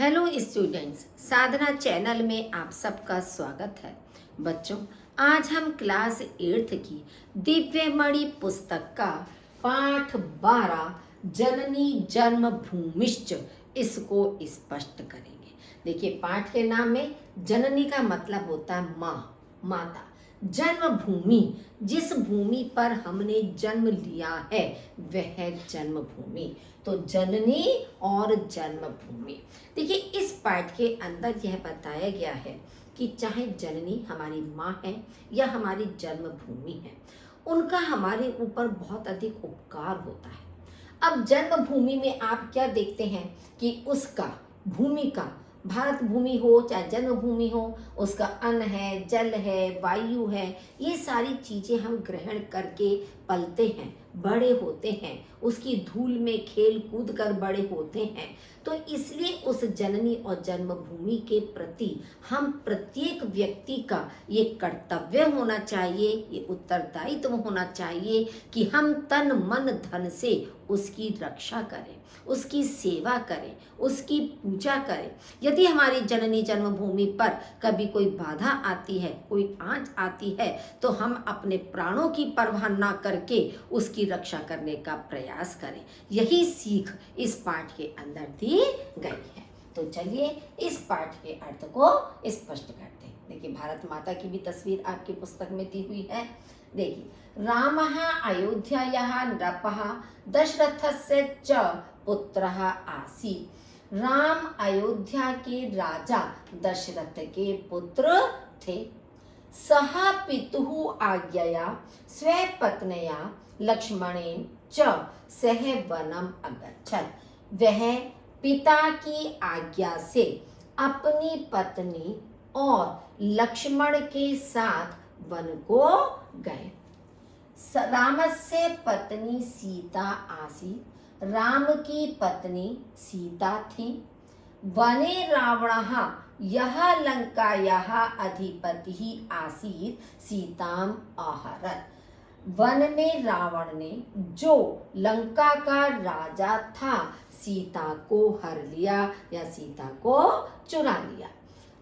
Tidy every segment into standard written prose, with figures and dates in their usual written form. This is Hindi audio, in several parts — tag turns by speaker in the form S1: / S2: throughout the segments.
S1: हेलो स्टूडेंट्स, साधना चैनल में आप सबका स्वागत है। बच्चों, आज हम क्लास 8 की दिव्यमणि पुस्तक का पाठ 12 जननी जन्मभूमिश्च इसको स्पष्ट करेंगे। देखिए, पाठ के नाम में जननी का मतलब होता है माँ, माता। जन्मभूमि, जिस भूमि पर हमने जन्म लिया है वह जन्मभूमि। तो जननी और जन्मभूमि। देखिए, इस पाठ के अंदर यह बताया गया है कि चाहे जननी हमारी माँ है या हमारी जन्मभूमि है, उनका हमारे ऊपर बहुत अधिक उपकार होता है। अब जन्मभूमि में आप क्या देखते हैं कि उसका, भूमि का, भारत भूमि हो चाहे जन्मभूमि हो, उसका अन्न है, जल है, वायु है, ये सारी चीजें हम ग्रहण करके पलते हैं, बड़े होते हैं, उसकी धूल में खेल कूद कर बड़े होते हैं। तो इसलिए उस जननी और जन्मभूमि के प्रति हम प्रत्येक व्यक्ति का ये कर्तव्य होना चाहिए, ये उत्तरदायित्व होना चाहिए कि हम तन मन धन से उसकी रक्षा करें, उसकी सेवा करें, उसकी पूजा करें। यदि हमारी जननी जन्मभूमि पर कभी कोई बाधा आती है, कोई आंच आती है, तो हम अपने प्राणों की परवाह ना करके उसकी रक्षा करने का प्रयास करें। यही सीख इस पाठ के अंदर दी गई है। तो चलिए इस पाठ के अर्थ को स्पष्ट करते हैं। देखिए, भारत माता की भी तस्वीर आपकी पुस्तक में दी हुई है। देखिए, रामः अयोध्यायाः नृपः दशरथस्य च पुत्रः आसीत्। राम अयोध्या के राजा दशरथ के पुत्र थे। सह पितुः आज्ञया स्वपत्न्या लक्ष्मणेन च सह वनम अगच्छत्। वह पिता की आज्ञा से अपनी पत्नी और लक्ष्मण के साथ वन को गए। रामस्य पत्नी सीता आसीत्। राम की पत्नी सीता थी। वने रावणः यः लंकायाः अधिपतिः आसीत् सीताम् आहरत्। वन में रावण ने, जो लंका का राजा था, सीता को हर लिया या सीता को चुरा लिया।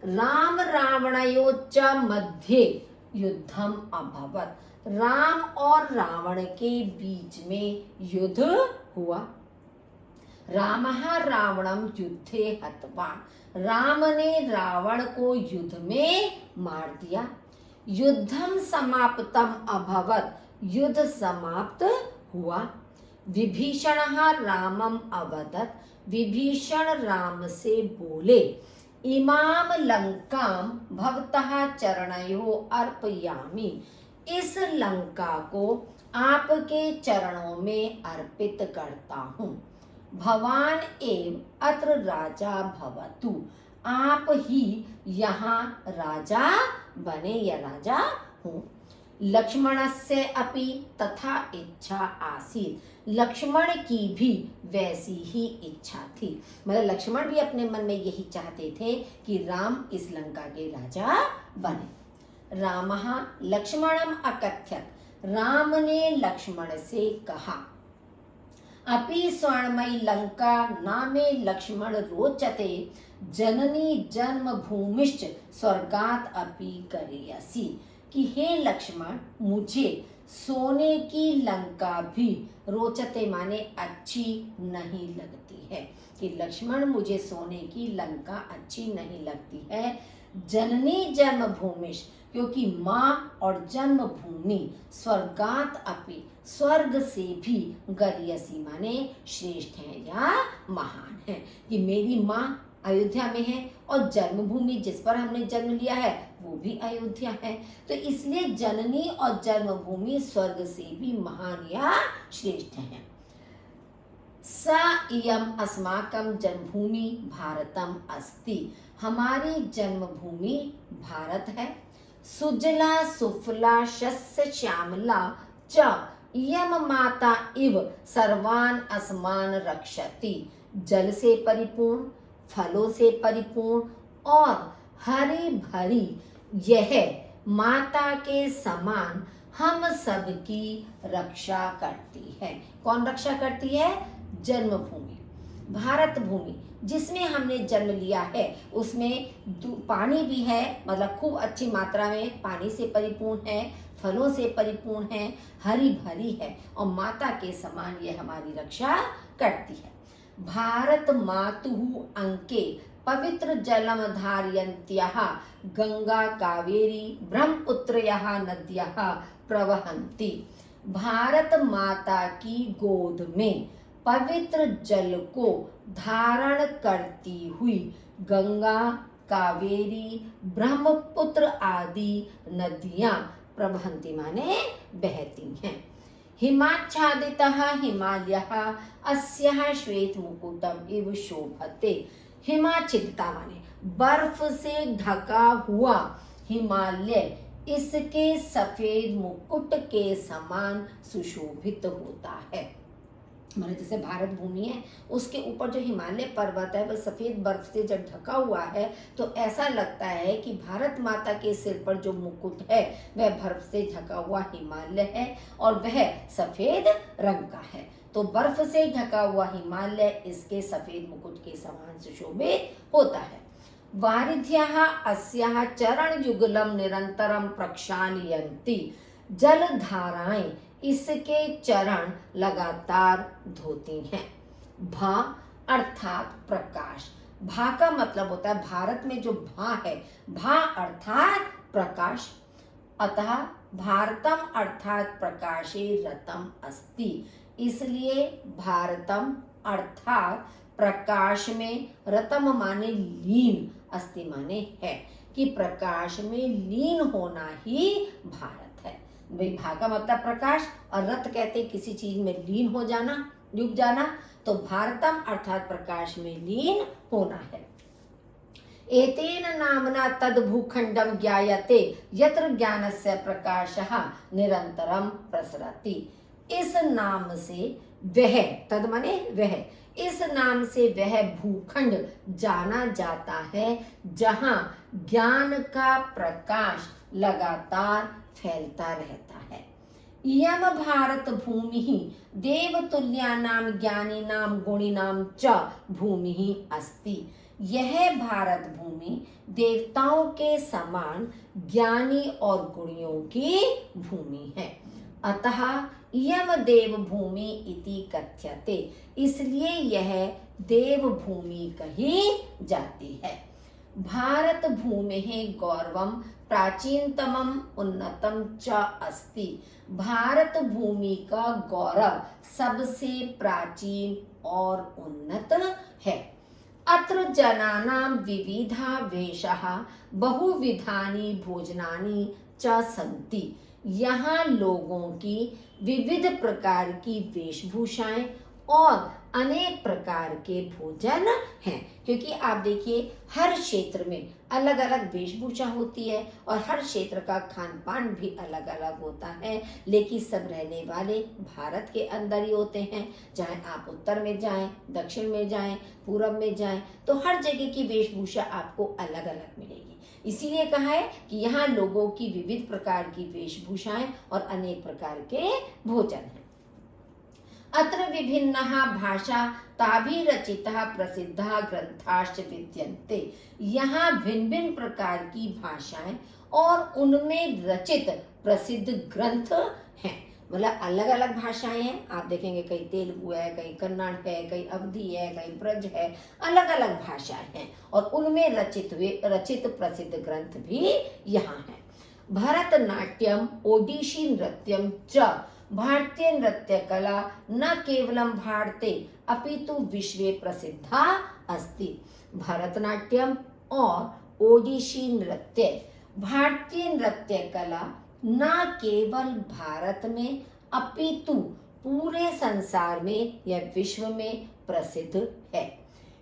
S1: राम रावणयोश्च मध्ये युद्धम अभवत्। राम और रावण के बीच में युद्ध हुआ। रामः रावणं युद्धे हतवान्। राम ने रावण को युद्ध में मार दिया। युद्धम समाप्तम अभवत्। युद्ध समाप्त हुआ। विभीषणः रामम अवदत्। विभीषण राम से बोले, इमाम लंकाम भवतः चरणयोः अर्पयामि। इस लंका को आपके चरणों में अर्पित करता हूँ। भवान एव अत्र राजा भवतु। आप ही यहाँ राजा बने या राजा हो। लक्ष्मणस्य अपि तथा इच्छा आसीत्। लक्ष्मण की भी वैसी ही इच्छा थी। मतलब लक्ष्मण भी अपने मन में यही चाहते थे कि राम इस लंका के राजा बने। रामः लक्ष्मणम् अकथयत्। राम ने लक्ष्मण से कहा, अपि स्वर्णमयी लंका नामे लक्ष्मण रोचते। जननी जन्मभूमिश्च स्वर्गात् अपि करेयसि। कि हे लक्ष्मण, मुझे सोने की लंका भी रोचते माने अच्छी नहीं लगती है। कि लक्ष्मण, मुझे सोने की लंका अच्छी नहीं लगती है। जननी जन्मभूमिश्च, क्योंकि माँ और जन्मभूमि स्वर्गात अपि, स्वर्ग से भी, गरीयसी माने श्रेष्ठ है या महान है। कि मेरी माँ अयोध्या में है और जन्मभूमि जिस पर हमने जन्म लिया है वो भी अयोध्या है। तो इसलिए जननी और जन्मभूमि स्वर्ग से भी महान या श्रेष्ठ है। स इयम अस्माकं जन्मभूमि भारतम अस्ति। हमारी जन्मभूमि भारत है। सुजला सुफला शस्य श्यामला च इयम माता इव सर्वान अस्मान रक्षति। जल से परिपूर्ण, फलों से परिपूर्ण और हरी भरी यह माता के समान हम सबकी रक्षा करती है। कौन रक्षा करती है? जन्मभूमि। भारत भूमि जिसमें हमने जन्म लिया है उसमें पानी भी है, मतलब खूब अच्छी मात्रा में पानी से परिपूर्ण है, फलों से परिपूर्ण है, हरी भरी है और माता के समान ये हमारी रक्षा करती है। भारत मातुः अंके पवित्र जलम धारयन्त्यः गंगा कावेरी ब्रह्मपुत्रयः नद्यः प्रवहन्ति। भारत माता की गोद में पवित्र जल को धारण करती हुई गंगा कावेरी ब्रह्मपुत्र आदि नदियां प्रवहन्ति माने बहती हैं। हिमाच्छादितः हिमालयः अस्याः श्वेत मुकुटम इव शोभते। हिमाच्छादिता माने बर्फ से ढका हुआ हिमालय इसके सफेद मुकुट के समान सुशोभित होता है। माने जैसे भारत भूमि है उसके ऊपर जो हिमालय पर्वत है वह सफेद बर्फ से जब ढका हुआ है तो ऐसा लगता है कि भारत माता के सिर पर जो मुकुट है वह बर्फ से ढका हुआ हिमालय है और वह सफेद रंग का है। तो बर्फ से ढका हुआ हिमालय इसके सफेद मुकुट के समान सुशोभित होता है। वारिध्याः अस्याः चरण युगलम निरंतरम प्रक्षालयन्ति। जलधाराएं इसके चरण लगातार धोती हैं। भा अर्थात प्रकाश। भा का मतलब होता है भारत में जो भा है, भा अर्थात प्रकाश, अतः भारतम अर्थात प्रकाशे रतम अस्ति। इसलिए भारतम अर्थात प्रकाश में, रतम माने लीन, अस्ति माने है, कि प्रकाश में लीन होना ही भारत है। भाई भा का मतलब प्रकाश और रत कहते किसी चीज में लीन हो जाना, डूब जाना, तो भारतम अर्थात प्रकाश में लीन होना है। एतेन नामना तद भूखंडम ज्ञायते यत्र ज्ञानस्य प्रकाशः निरंतरम प्रसरति। इस नाम से वह, तद माने वह, इस नाम से वह भूखंड जाना जाता है जहां ज्ञान का प्रकाश लगातार फैलता रहता है। इयम भारत भूमि देवतुल्यानां ज्ञानिनां गुणिनां च भूमि अस्ति। यह भारत भूमि देवताओं के समान ज्ञानी और गुणियों की भूमि है। अतः इयम देव भूमि इति कथ्यते। इसलिए यह देव भूमि कही जाती है। भारत भूमि गौरवम प्राचीनतमम उन्नतम च अस्ति। भारत भूमि का गौरव सबसे प्राचीन और उन्नत है। अत्र जनानां विविधा वेशः बहुविधानि भोजनानि च सन्ति। यहाँ लोगों की विविध प्रकार की वेशभूषाएं और अनेक प्रकार के भोजन हैं। क्योंकि आप देखिए हर क्षेत्र में अलग अलग वेशभूषा होती है और हर क्षेत्र का खान पान भी अलग अलग होता है, लेकिन सब रहने वाले भारत के अंदर ही होते हैं। चाहे आप उत्तर में जाएं, दक्षिण में जाएं, पूरब में जाएं, तो हर जगह की वेशभूषा आपको अलग अलग मिलेगी। इसीलिए कहा है कि यहाँ लोगों की विविध प्रकार की वेशभूषाएं और अनेक प्रकार के भोजन हैं। अत्र विभिन्नः भाषा ताभिरचितः प्रसिद्धः ग्रंथाश्च विद्यन्ते। यहाँ भिन्न भिन्न प्रकार की भाषाएं और उनमें रचित प्रसिद्ध ग्रंथ हैं। मतलब अलग अलग भाषाएं हैं। आप देखेंगे कहीं तेलुगु है, कहीं कन्नड़ है, कहीं अवधी है, कहीं ब्रज है, अलग अलग भाषाएं हैं और उनमें रचित प्रसिद्ध ग्रंथ भी यहाँ हैं। भरतनाट्यम ओडिशी नृत्यम च भारतीय नृत्य कला न केवलम भारते अपितु विश्वे प्रसिद्धा अस्ति। भरतनाट्यम और ओडिशी नृत्य, भारतीय नृत्य कला न केवल भारत में अपितु पूरे संसार में या विश्व में प्रसिद्ध है।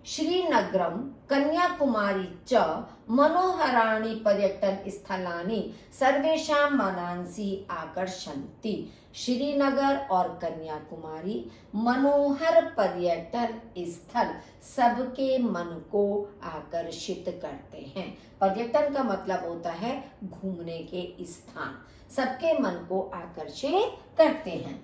S1: श्रीनगरम कन्याकुमारी च मनोहराणि पर्यटन स्थलानि सर्वेषां मनांसि आकर्षन्ति। श्रीनगर और कन्याकुमारी मनोहर पर्यटन स्थल सबके मन को आकर्षित करते हैं। पर्यटन का मतलब होता है घूमने के स्थान, सबके मन को आकर्षित करते हैं।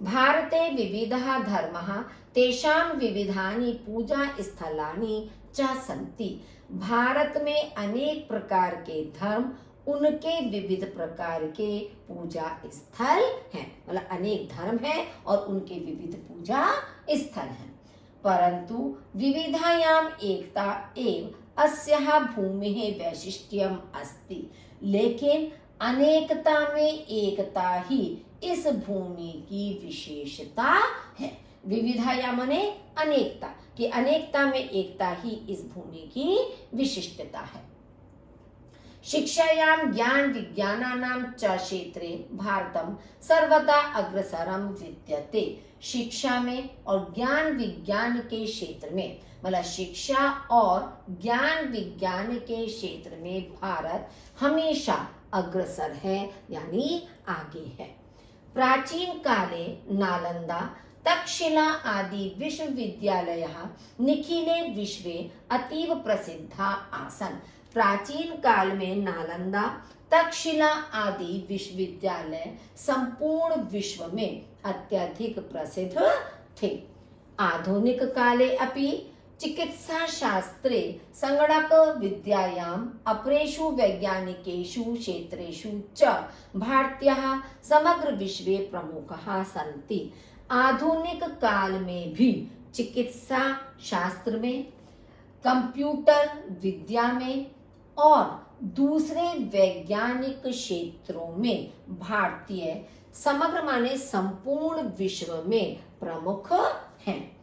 S1: भारते विविधः धर्मः तेषां विविधानि पूजा स्थलानि च सन्ति। भारत में अनेक प्रकार के धर्म, उनके विविध प्रकार के पूजा स्थल हैं। मतलब अनेक धर्म हैं और उनके विविध पूजा स्थल हैं। परंतु विविधायाम एकता एव अस्याः भूमिः वैशिष्ट्यम अस्ति। लेकिन अनेकता में एकता ही इस भूमि की विशेषता है। विविधता माने अनेकता, कि अनेकता में एकता ही इस भूमि की विशिष्टता है। शिक्षायां ज्ञान विज्ञानानां च क्षेत्रे भारतम सर्वदा अग्रसरम विद्यते। शिक्षा में और ज्ञान विज्ञान के क्षेत्र में, मतलब शिक्षा और ज्ञान विज्ञान के क्षेत्र में भारत हमेशा अग्रसर है, यानी आगे है। प्राचीन काले नालंदा तक्षशिला आदि विश्वविद्यालयः निखिले विश्वे अतीव प्रसिद्धा आसन्। प्राचीन काल में नालंदा, तक्षशिला आदि विश्वविद्यालय संपूर्ण विश्व में अत्यधिक प्रसिद्ध थे। आधुनिक काले अपि चिकित्सा शास्त्रे संगणक विद्यायाम् अपरेषु वैज्ञानिकेषु क्षेत्रेषु च भारतीयः समग्र विश्वे प्रमुखः सन्ति। आधुनिक काल में भी चिकित्सा शास्त्र में, कंप्यूटर विद्या में और दूसरे वैज्ञानिक क्षेत्रों में भारतीय समग्र माने संपूर्ण विश्व में प्रमुख हैं।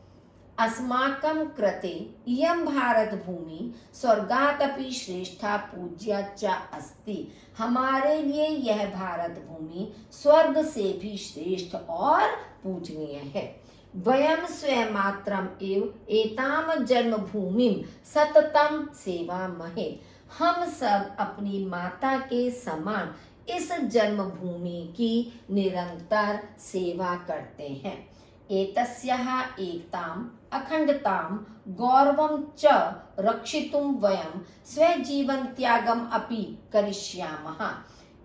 S1: अस्माकं कृते इयं भारत भूमि स्वर्गादपि श्रेष्ठा पूज्या च अस्ति। हमारे लिए यह भारत भूमि स्वर्ग से भी श्रेष्ठ और पूजनीय है। वयं स्वयमात्रम एव एताम जन्मभूमिं सततम सेवामहे। हम सब अपनी माता के समान इस जन्मभूमि की निरंतर सेवा करते हैं। एतस्याः एकताम् अखंडताम् गौरवं च रक्षितुं वयं स्वजीवन त्यागम् अपि करिष्यामः।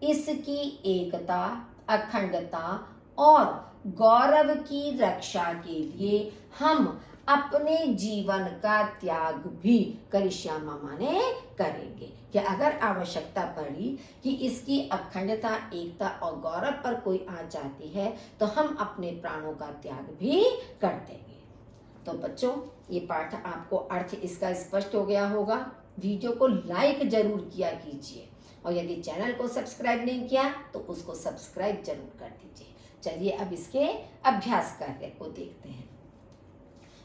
S1: इसकी एकता, अखंडता और गौरव की रक्षा के लिए हम अपने जीवन का त्याग भी करिष्यामा माने करेंगे। कि अगर आवश्यकता पड़ी कि इसकी अखंडता, एकता और गौरव पर कोई आँच आती है तो हम अपने प्राणों का त्याग भी कर देंगे। तो बच्चों, ये पाठ आपको अर्थ इसका स्पष्ट हो गया होगा। वीडियो को लाइक जरूर किया कीजिए और यदि चैनल को सब्सक्राइब नहीं किया तो उसको सब्सक्राइब जरूर कर दीजिए। चलिए अब इसके अभ्यास कार्य को देखते हैं।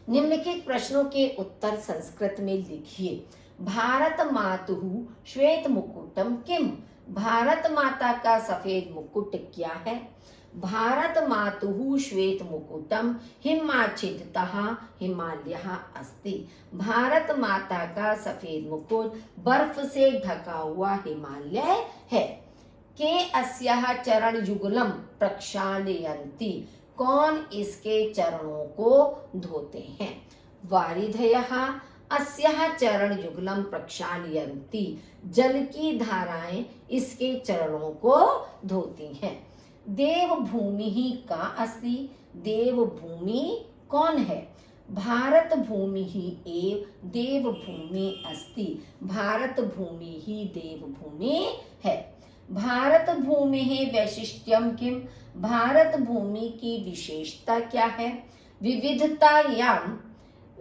S1: निम्नलिखित प्रश्नों के उत्तर संस्कृत में लिखिए। भारत मातुः श्वेत मुकुटम किम? भारत माता का सफेद मुकुट क्या है? भारत मातुः श्वेत मुकुटम हिमाच्छिदतः हिमालयः अस्ति। भारत माता का सफेद मुकुट बर्फ से ढका हुआ हिमालय है। के अस्याः चरण युगलम प्रक्षालयन्ति। कौन इसके चरणों को धोते हैं? वारिधयः अस्याः चरण युगलम प्रक्षालयन्ति। जल की धाराएं इसके चरणों को धोती हैं। देवभूमि ही का अस्ति। देवभूमि कौन है? भारत भूमि ही एव देवभूमि अस्ति। भारत भूमि ही देवभूमि है। भारत भूमि ही वैशिष्ट्यम किम? भारत भूमि की विशेषता क्या है?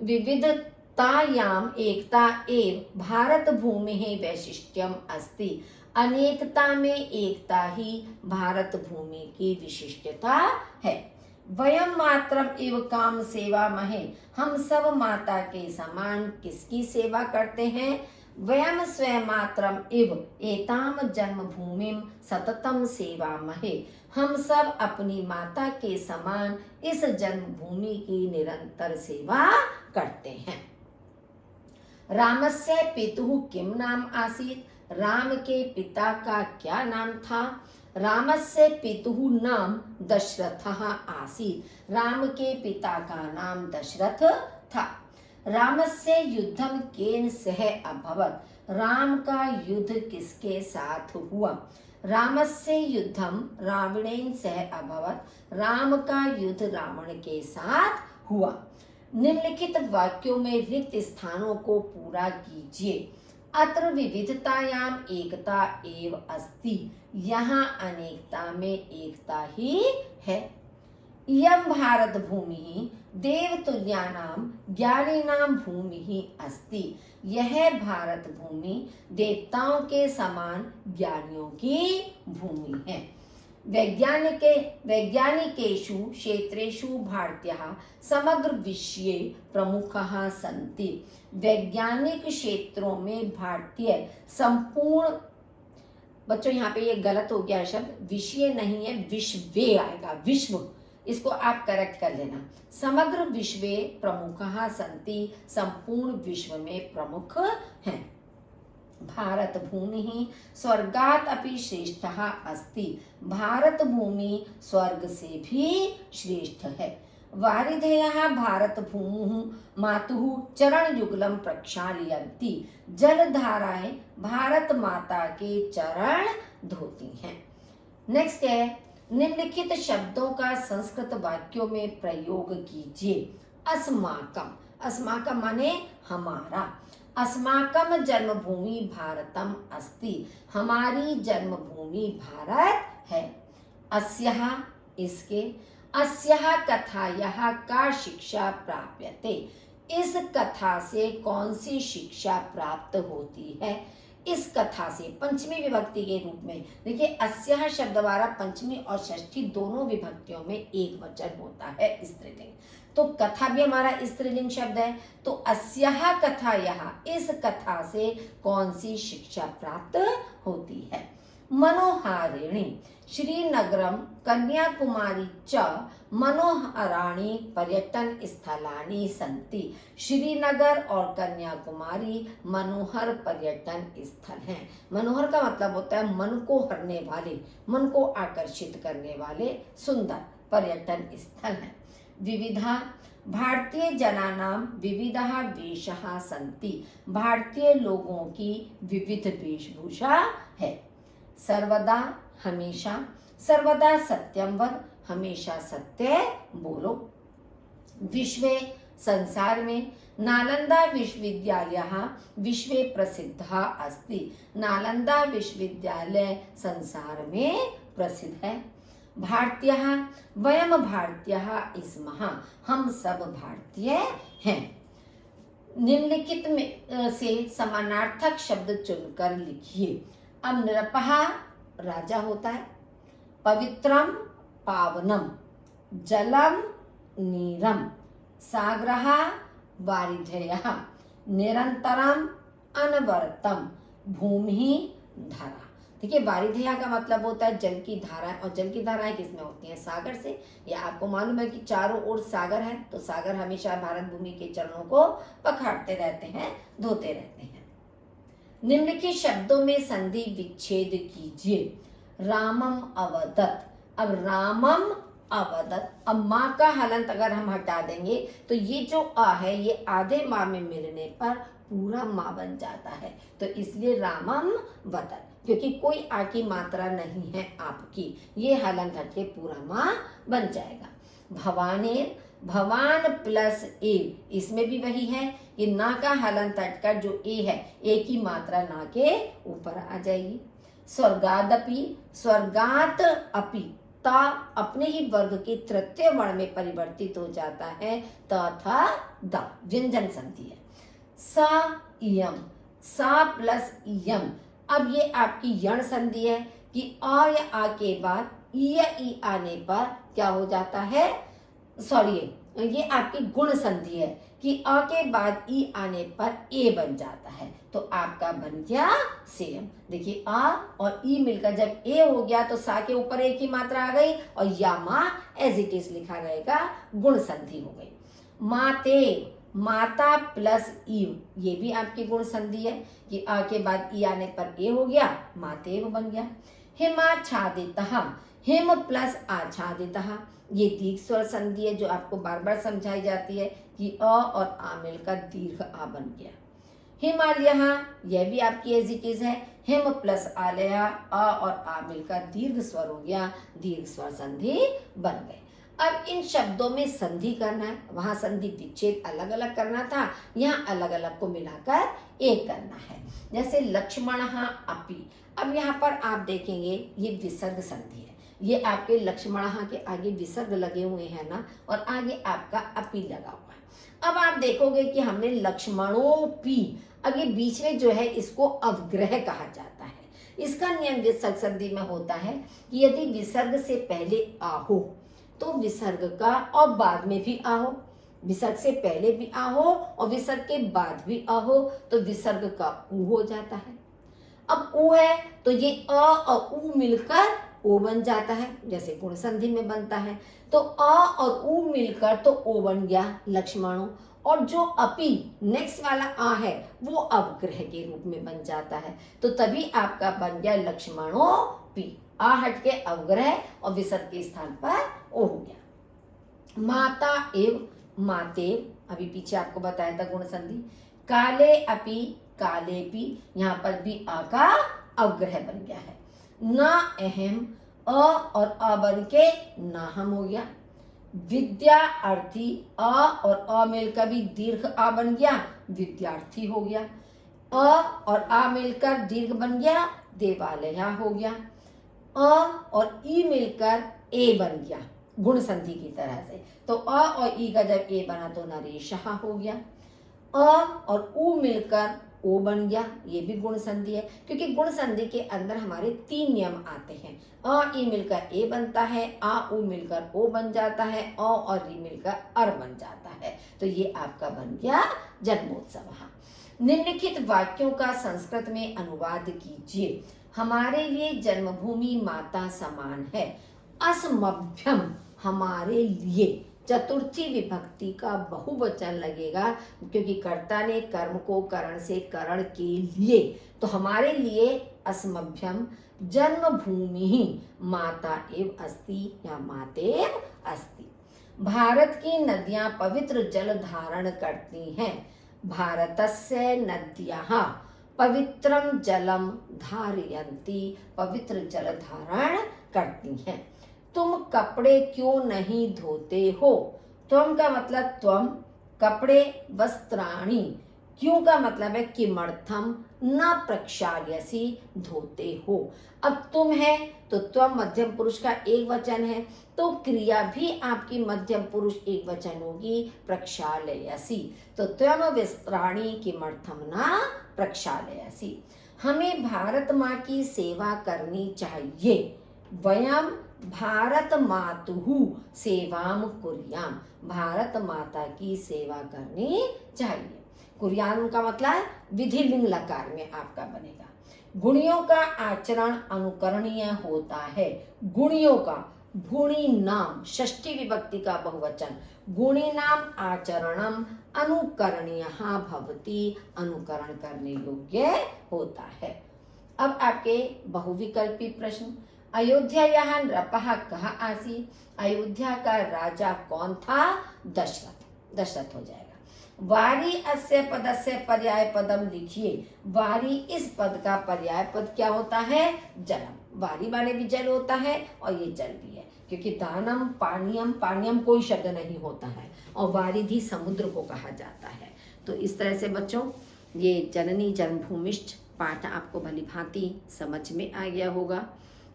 S1: विविधतायाम एकता एव भारत भूमि ही वैशिष्ट्यम अस्ति। अनेकता में एकता ही भारत भूमि की विशिष्टता है। वयम मात्रम एव काम सेवा महे। हम सब माता के समान किसकी सेवा करते हैं? वयम स्वयमात्रम इव एताम जन्मभूमिम सततम सेवामहे। हम सब अपनी माता के समान इस जन्मभूमि की निरंतर सेवा करते हैं। रामस्य पितुः किम नाम आसीत्? राम के पिता का क्या नाम था? रामस्य पितुः नाम दशरथः आसीत्। राम के पिता का नाम दशरथ था। रामस्य युद्धम केन सह अभवत्? राम का युद्ध किसके साथ हुआ? रामस्य युद्धम रावणेन सह अभवत, राम का युद्ध रावण के साथ हुआ। निम्नलिखित वाक्यों में रिक्त स्थानों को पूरा कीजिए। अत्र विविधतायाम एकता एव अस्ति, यहाँ अनेकता में एकता ही है। इयं भारत भूमि देवतुल्यानां ज्ञानिनां भूमि अस्ति, यह भारत भूमि देवताओं के समान ज्ञानियों की भूमि है। वैज्ञानिकेषु क्षेत्रेषु भारतीयः समग्र विश्वे प्रमुखः सन्ति। वैज्ञानिक क्षेत्रों में भारतीय संपूर्ण, बच्चों यहाँ पे ये गलत हो गया शब्द, विषय नहीं है, विश्वे आएगा, विश्व, इसको आप करेक्ट कर लेना। समग्र विश्वे प्रमुखः सन्ति, संपूर्ण विश्व में प्रमुख हैं। भारत भूमि स्वर्गात् अपि श्रेष्ठः अस्ति, भारत भूमि स्वर्ग से भी श्रेष्ठ है। वारिधेयः भारत भूमुः मातुः चरण युगलम प्रक्षालयन्ति, जलधाराएं भारत माता के चरण धोती हैं। नेक्स्ट है, निम्नलिखित शब्दों का संस्कृत वाक्यों में प्रयोग कीजिए। अस्माकम, अस्माकम माने हमारा। अस्माकम जन्मभूमि भारतम अस्ति, हमारी जन्मभूमि भारत है। अस्यः, इसके, अस्यः कथायाः का शिक्षा प्राप्यते, इस कथा से कौन सी शिक्षा प्राप्त होती है। इस कथा से पंचमी विभक्ति के रूप में देखिए, अस्यः शब्द द्वारा पंचमी और षष्ठी दोनों विभक्तियों में एक वचन होता है, स्त्रीलिंग। तो कथा भी हमारा स्त्रीलिंग शब्द है। तो अस्यः कथायाः, इस कथा से कौन सी शिक्षा प्राप्त होती है। मनोहारिणी श्रीनगरम कन्याकुमारी च मनोहराणि पर्यटन स्थलानि सन्ति, श्रीनगर और कन्याकुमारी मनोहर पर्यटन स्थल हैं। मनोहर का मतलब होता है मन को हरने वाले, मन को आकर्षित करने वाले सुंदर पर्यटन स्थल हैं। विविधा भारतीय जनानां विविधः वेशः सन्ति, भारतीय लोगों की विविध वेशभूषा है। सर्वदा हमेशा, सर्वदा सत्यम वद, हमेशा सत्य बोलो। विश्वे संसार में, नालंदा विश्वविद्यालयः विश्वे प्रसिद्धः अस्ति, नालंदा विश्वविद्यालय संसार में प्रसिद्ध है। भारतीयः वयम भारतीयः स्मः, हम सब भारतीय हैं। निम्नलिखित में से समानार्थक शब्द चुनकर लिखिए। अब नृपः राजा होता है, पवित्रम पावनम, जलम नीरम, सागरः वारिधेयः, निरंतरम अनवरतम, भूमि धरा। देखिए, वारिधेया का मतलब होता है जल की धारा, और जल की धाराएं किसमें होती हैं, सागर से। या आपको मालूम है कि चारों ओर सागर है, तो सागर हमेशा भारत भूमि के चरणों को पखाड़ते रहते हैं, धोते रहते हैं। निम्नलिखित शब्दों में संधि विच्छेद कीजिए। रामम अवदत, अब रामम अवदत, अब माँ का हलंत अगर हम हटा देंगे तो ये जो आ है ये आधे माँ में मिलने पर पूरा माँ बन जाता है, तो इसलिए रामम वदत, क्योंकि कोई आ की मात्रा नहीं है आपकी, ये हलंत हटे पूरा माँ बन जाएगा। भवानेर, भवान प्लस ए, इसमें भी वही है कि ना का हलंत हटकर जो ए है, ए की मात्रा ना के ऊपर आ जाएगी। स्वर्गादपि, स्वर्गात अपि, ता अपने ही वर्ग के तृतीय वर्ण में परिवर्तित हो जाता है, तथा द व्यंजन संधि है। सा इयम, सा प्लस इयम, अब ये आपकी यण संधि है कि आ या आ के बाद ई या ई आने पर क्या हो जाता है, सॉरी ये आपकी गुण संधि है कि आ के बाद ई आने पर ए बन जाता है, तो आपका बन गया सेम। देखिए, आ और ई मिलकर जब ए हो गया तो सा के ऊपर ए की मात्रा आ गई और या मा एज इट इज लिखा रहेगा, गुण संधि हो गई। माते, माता प्लस ई, ये भी आपकी गुण संधि है कि आ के बाद ई आने पर ए हो गया, मातेव बन गया। हिमाच्छादितः, हिम प्लस आच्छादितः, ये दीर्घ स्वर संधि है जो आपको बार बार समझाई जाती है कि अ और आ मिलकर दीर्घ आ बन गया। हिमालय, यह भी आपकी एज इट इज है। हिम प्लस आलय, अ और आ मिलकर दीर्घ स्वर हो गया, दीर्घ स्वर संधि बन गए। अब इन शब्दों में संधि करना है, वहां संधि विच्छेद अलग अलग करना था, यहाँ अलग अलग को मिलाकर एक करना है। जैसे लक्ष्मण अपि, अब यहाँ पर आप देखेंगे ये विसर्ग संधि है, ये आपके लक्ष्मण के आगे विसर्ग लगे हुए हैं ना, और आगे आपका अपि लगा हुआ है। अब आप देखोगे कि हमने लक्ष्मणोपि, अब ये बीच में जो है इसको अवग्रह कहा जाता है। इसका नियम विसर्ग संधि में होता है कि यदि विसर्ग से पहले आ हो तो विसर्ग का और बाद में भी आ हो, विसर्ग से पहले भी आ हो और विसर्ग के बाद भी आ हो तो विसर्ग का उ हो जाता है। अब उ है तो ये अ और उ मिलकर ओ बन जाता है, जैसे गुण संधि में बनता है। तो अ और उ मिलकर तो ओ बन गया लक्ष्मणों, और जो अपि नेक्स्ट वाला आ है वो अवग्रह के रूप में बन जाता है, तो तभी आपका बन गया लक्ष्मणों पी। आ हट के अवग्रह और विसर्ग के स्थान पर ओ हो गया। माता एव मातेव, अभी पीछे आपको बताया था गुण संधि। काले अपि कालेपि, यहाँ पर भी आ का अवग्रह बन गया है। न अहम, अ और अ बन के नाहम हो गया। विद्यार्थी, अ और अ मिलकर भी दीर्घ आ बन गया, विद्यार्थी हो गया। अ और आ मिलकर दीर्घ बन गया, देवालय हो गया। अ और ई मिलकर ए बन गया गुण संधि की तरह से, तो अ और ई का जब ए बना तो नरेशः हो गया। अ और उ मिलकर ओ बन गया, ये भी गुण संधि है, क्योंकि गुण संधि के अंदर हमारे 3 नियम आते हैं। अ ई मिलकर ए बनता है, आ उ मिलकर ओ बन जाता है, अ और री मिलकर अर बन जाता है, तो ये आपका बन गया जन्मोत्सव। निम्नलिखित वाक्यों का संस्कृत में अनुवाद कीजिए। हमारे लिए जन्मभूमि माता समान है। अस्मभ्यम, हमारे लिए, चतुर्थी विभक्ति का बहुवचन लगेगा, क्योंकि कर्ता ने कर्म को करण से करण के लिए, तो हमारे लिए अस्मभ्यम जन्मभूमि ही माता एव अस्ति या मातेव अस्ति। भारत की नदियां पवित्र जल धारण करती हैं। भारतस्य नद्याः पवित्रम जलम धारयन्ति, पवित्र जल धारण करती हैं। तुम कपड़े क्यों नहीं धोते हो? त्वम का मतलब त्वम, कपड़े वस्त्राणि, क्यों का मतलब है किमर्थम, न प्रक्षाल्यसि, धोते हो। अब तुम है तो त्वम मध्यम पुरुष का एक वचन है, तो क्रिया भी आपकी मध्यम पुरुष एक वचन होगी, प्रक्षालयसि, तो त्वम वस्त्राणि किमर्थम न प्रक्षालयसि। हमें भारत माँ की सेवा करनी चाहिए। वयम भारत मातुः सेवाम कुर्याम, भारत माता की सेवा करनी चाहिए। कुर्याम का मतलब विधिलिंग लकार में आपका बनेगा। गुणियों का आचरण अनुकरणीय होता है। गुणियों का, गुणी नाम षष्ठी विभक्ति का बहुवचन, गुणी नाम आचरणम अनुकरणीय भवति, अनुकरण करने योग्य होता है। अब आपके बहुविकल्पी प्रश्न। अयोध्या नृपः कः आसीत्? अयोध्या का राजा कौन था? दशरथ, दशरथ हो जाएगा। वारी अस्य पदस्य पर्याय पदम लिखिए। वारी इस पद का पर्याय पद क्या होता है? जलम। वारी माने भी जल होता है और ये जल भी है, क्योंकि दानम पानियम, पानियम कोई शब्द नहीं होता है, और वारिधि समुद्र को कहा जाता है। तो इस तरह से बच्चों ये जननी जन्मभूमिष्ठ पाठ आपको भली भांति समझ में आ गया होगा।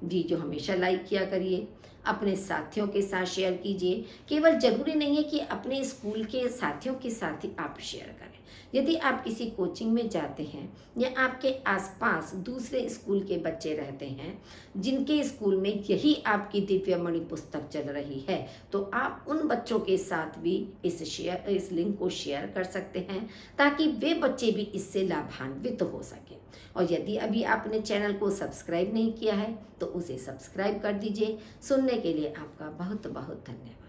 S1: वीडियो हमेशा लाइक किया करिए, अपने साथियों के साथ शेयर कीजिए। केवल जरूरी नहीं है कि अपने स्कूल के साथियों के साथ ही आप शेयर करें। यदि आप किसी कोचिंग में जाते हैं या आपके आसपास दूसरे स्कूल के बच्चे रहते हैं जिनके स्कूल में यही आपकी दिव्यमणि पुस्तक चल रही है, तो आप उन बच्चों के साथ भी इस लिंक को शेयर कर सकते हैं, ताकि वे बच्चे भी इससे लाभान्वित हो सके। और यदि अभी आपने चैनल को सब्सक्राइब नहीं किया है तो उसे सब्सक्राइब कर दीजिए। सुनने के लिए आपका बहुत बहुत धन्यवाद।